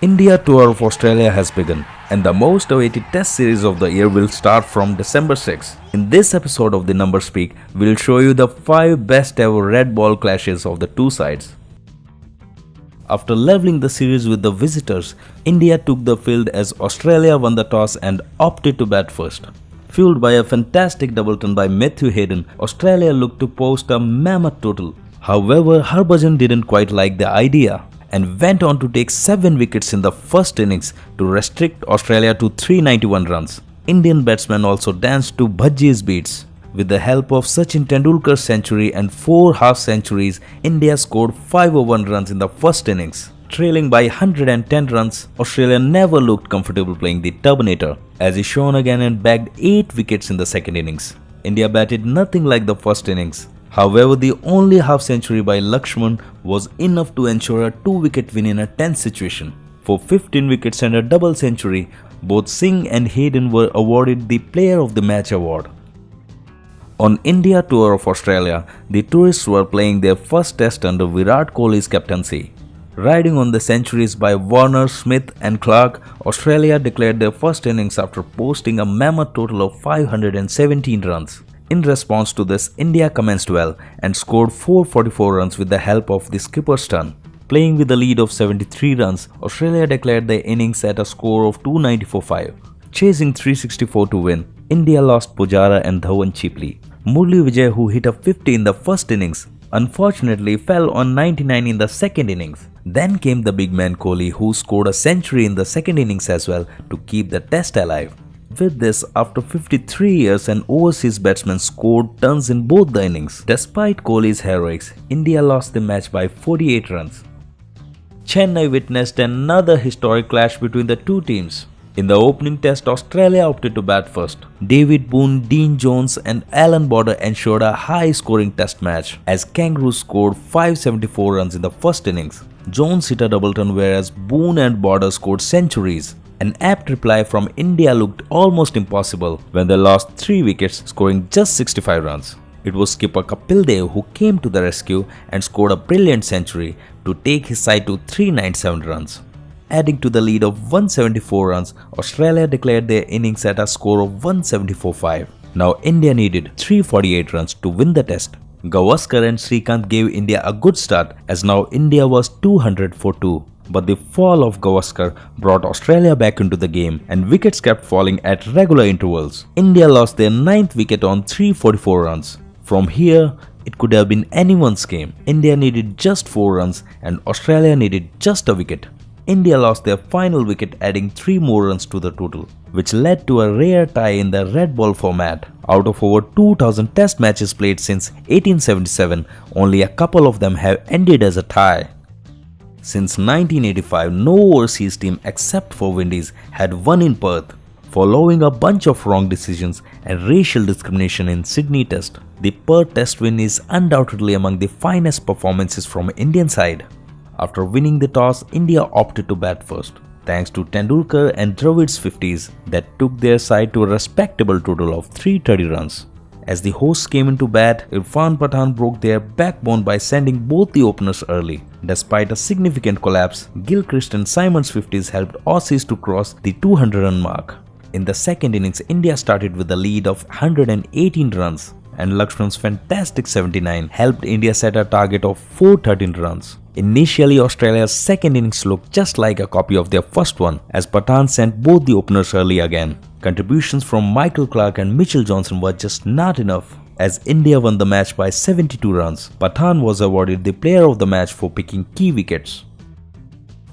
India tour of Australia has begun, and the most awaited test series of the year will start from December 6. In this episode of the Number Speak, we'll show you the 5 best ever red ball clashes of the two sides. After leveling the series with the visitors, India took the field as Australia won the toss and opted to bat first. Fueled by a fantastic double turn by Matthew Hayden, Australia looked to post a mammoth total. However, Harbhajan didn't quite like the idea and went on to take 7 wickets in the first innings to restrict Australia to 391 runs. Indian batsmen also danced to Bhajji's beats. With the help of Sachin Tendulkar's century and 4 half centuries, India scored 501 runs in the first innings. Trailing by 110 runs, Australia never looked comfortable playing the Terminator, as he shone again and bagged 8 wickets in the second innings. India batted nothing like the first innings. However, the only half-century by Lakshman was enough to ensure a 2-wicket win in a tense situation. For 15 wickets and a double century, both Singh and Hayden were awarded the Player of the Match award. On India tour of Australia, the tourists were playing their first test under Virat Kohli's captaincy. Riding on the centuries by Warner, Smith and Clarke, Australia declared their first innings after posting a mammoth total of 517 runs. In response to this, India commenced well and scored 444 runs with the help of the skipper's turn. Playing with a lead of 73 runs, Australia declared their innings at a score of 294 for 5. Chasing 364 to win, India lost Pujara and Dhawan cheaply. Murali Vijay, who hit a 50 in the first innings, unfortunately fell on 99 in the second innings. Then came the big man Kohli, who scored a century in the second innings as well to keep the test alive. With this, after 53 years, an overseas batsman scored tons in both the innings. Despite Kohli's heroics, India lost the match by 48 runs. Chennai witnessed another historic clash between the two teams. In the opening test, Australia opted to bat first. David Boone, Dean Jones and Alan Border ensured a high-scoring test match as Kangaroos scored 574 runs in the first innings. Jones hit a double turn whereas Boone and Border scored centuries. An apt reply from India looked almost impossible when they lost 3 wickets, scoring just 65 runs. It was skipper Kapil Dev who came to the rescue and scored a brilliant century to take his side to 397 runs. Adding to the lead of 174 runs, Australia declared their innings at a score of 174 for 5. Now India needed 348 runs to win the test. Gavaskar and Srikanth gave India a good start as now India was 200 for 2. But the fall of Gavaskar brought Australia back into the game and wickets kept falling at regular intervals. India lost their 9th wicket on 344 runs. From here, it could have been anyone's game. India needed just 4 runs and Australia needed just a wicket. India lost their final wicket, adding 3 more runs to the total, which led to a rare tie in the red ball format. Out of over 2,000 test matches played since 1877, only a couple of them have ended as a tie. Since 1985, no overseas team except for Windies had won in Perth. Following a bunch of wrong decisions and racial discrimination in Sydney Test, the Perth Test win is undoubtedly among the finest performances from Indian side. After winning the toss, India opted to bat first, thanks to Tendulkar and Dravid's 50s that took their side to a respectable total of 330 runs. As the hosts came into bat, Irfan Pathan broke their backbone by sending both the openers early. Despite a significant collapse, Gilchrist and Simon's 50s helped Aussies to cross the 200-run mark. In the second innings, India started with a lead of 118 runs, and Lakshman's fantastic 79 helped India set a target of 413 runs. Initially, Australia's second innings looked just like a copy of their first one, as Pathan sent both the openers early again. Contributions from Michael Clarke and Mitchell Johnson were just not enough, as India won the match by 72 runs. Pathan was awarded the Player of the Match for picking key wickets.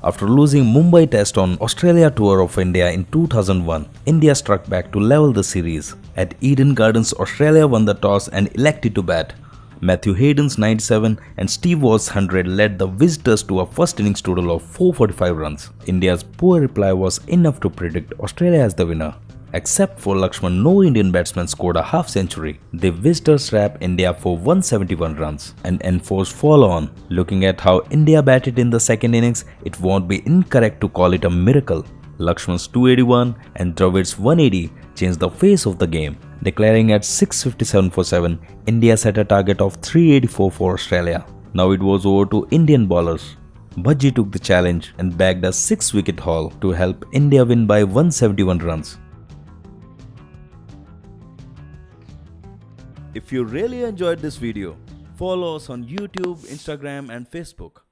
After losing Mumbai Test on Australia Tour of India in 2001, India struck back to level the series. At Eden Gardens, Australia won the toss and elected to bat. Matthew Hayden's 97 and Steve Waugh's 100 led the visitors to a first innings total of 445 runs. India's poor reply was enough to predict Australia as the winner. Except for Lakshman, no Indian batsman scored a half-century. The visitors wrapped India for 171 runs and enforced follow-on. Looking at how India batted in the second innings, it won't be incorrect to call it a miracle. Lakshman's 281 and Dravid's 180 changed the face of the game. Declaring at 657 for 7, India set a target of 384 for Australia. Now it was over to Indian bowlers. Bhaji took the challenge and bagged a 6-wicket haul to help India win by 171 runs. If you really enjoyed this video, follow us on YouTube, Instagram and Facebook.